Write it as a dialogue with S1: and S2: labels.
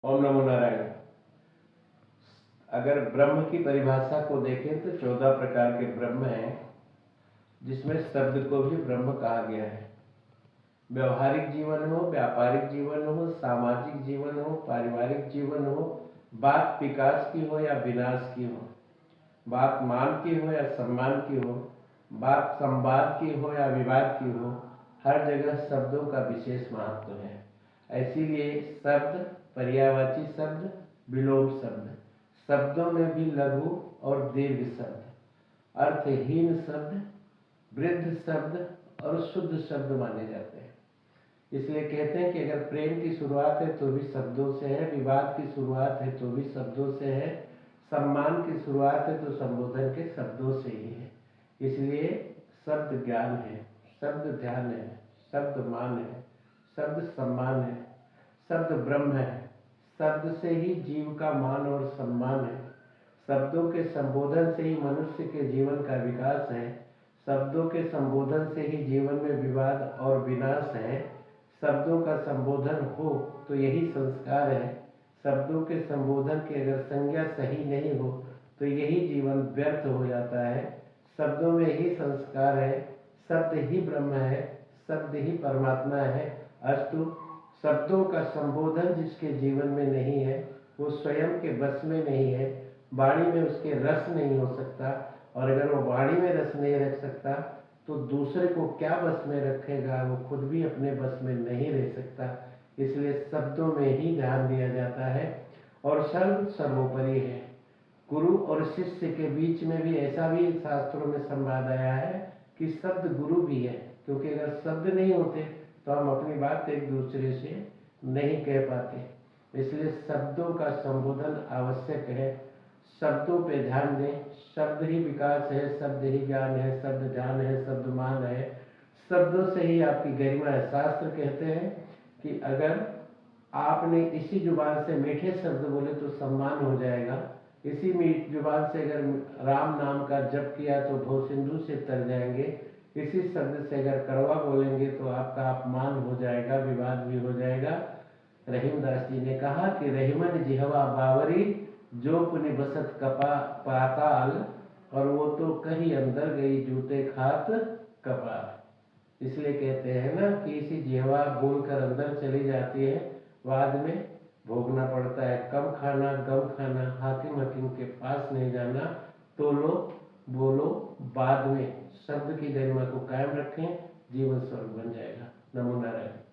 S1: ओम नमो नारायण। अगर ब्रह्म की परिभाषा को देखें तो 14 प्रकार के ब्रह्म हैं, जिसमें शब्द को भी ब्रह्म कहा गया है। व्यवहारिक जीवन हो, व्यापारिक जीवन हो, सामाजिक जीवन हो, पारिवारिक जीवन हो, बात विकास की हो या विनाश की हो, बात मान की हो या सम्मान की हो, बात संवाद की हो या विवाद की हो, हर जगह शब्दों का विशेष महत्व है। इसीलिए शब्द, पर्यायवाची शब्द, विलोम शब्द, शब्दों में भी लघु और दीर्घ शब्द, अर्थहीन शब्द, वृद्ध शब्द और शुद्ध शब्द माने जाते हैं। इसलिए कहते हैं कि अगर प्रेम की शुरुआत है तो भी शब्दों से है, विवाद की शुरुआत है तो भी शब्दों से है, सम्मान की शुरुआत है तो संबोधन के शब्दों से ही है। इसलिए शब्द ज्ञान है, शब्द ध्यान है, शब्द मान है, शब्द सम्मान है, शब्द ब्रह्म है। शब्द से ही जीव का मान और सम्मान है। शब्दों के संबोधन से ही मनुष्य के जीवन का विकास है। शब्दों के संबोधन से ही जीवन में विवाद और विनाश है। शब्दों का संबोधन हो तो यही संस्कार है। शब्दों के संबोधन की अगर संज्ञा सही नहीं हो तो यही जीवन व्यर्थ हो जाता है। शब्दों में ही संस्कार है, शब्द ही ब्रह्म है, शब्द ही परमात्मा है। अस्तु शब्दों का संबोधन जिसके जीवन में नहीं है वो स्वयं के बस में नहीं है। वाणी में उसके रस नहीं हो सकता, और अगर वो वाणी में रस नहीं रख सकता तो दूसरे को क्या बस में रखेगा, वो खुद भी अपने बस में नहीं रह सकता। इसलिए शब्दों में ही ध्यान दिया जाता है और सर्व सर्वोपरि है। गुरु और शिष्य के बीच में भी ऐसा भी शास्त्रों में संवाद आया है कि शब्द गुरु भी है, क्योंकि अगर शब्द नहीं होते तो हम अपनी बात एक दूसरे से नहीं कह पाते। इसलिए शब्दों का संबोधन आवश्यक है। शब्दों पे ध्यान दें। शब्द ही विकास है, शब्द ही ज्ञान है, शब्द ध्यान है, शब्द मान है। शब्दों से ही आपकी गरिमा है। शास्त्र कहते हैं कि अगर आपने इसी जुबान से मीठे शब्द बोले तो सम्मान हो जाएगा, इसी जुबान से अगर राम नाम का जप किया तो भव सिंधु से तर जाएंगे, इसी शब्द से अगर कड़वा बोलेंगे तो आपका अपमान हो जाएगा, विवाद भी हो जाएगा। रहीमदास जी ने कहा कि रहीमन जिहवा बावरी, जो पुनि बसत कपा पाताल, और वो तो कहीं अंदर गई जूते खात कपाल। इसलिए कहते हैं ना कि इसी जिहवा बोलकर अंदर चली जाती है, बाद में भोगना पड़ता है। कम खाना, गम खाना, हाकिम हकीम के पास नहीं जाना। तो लो बोलो बाद में। शब्द की गरिमा को कायम रखें, जीवन स्वर्ग बन जाएगा। नमो नारायण।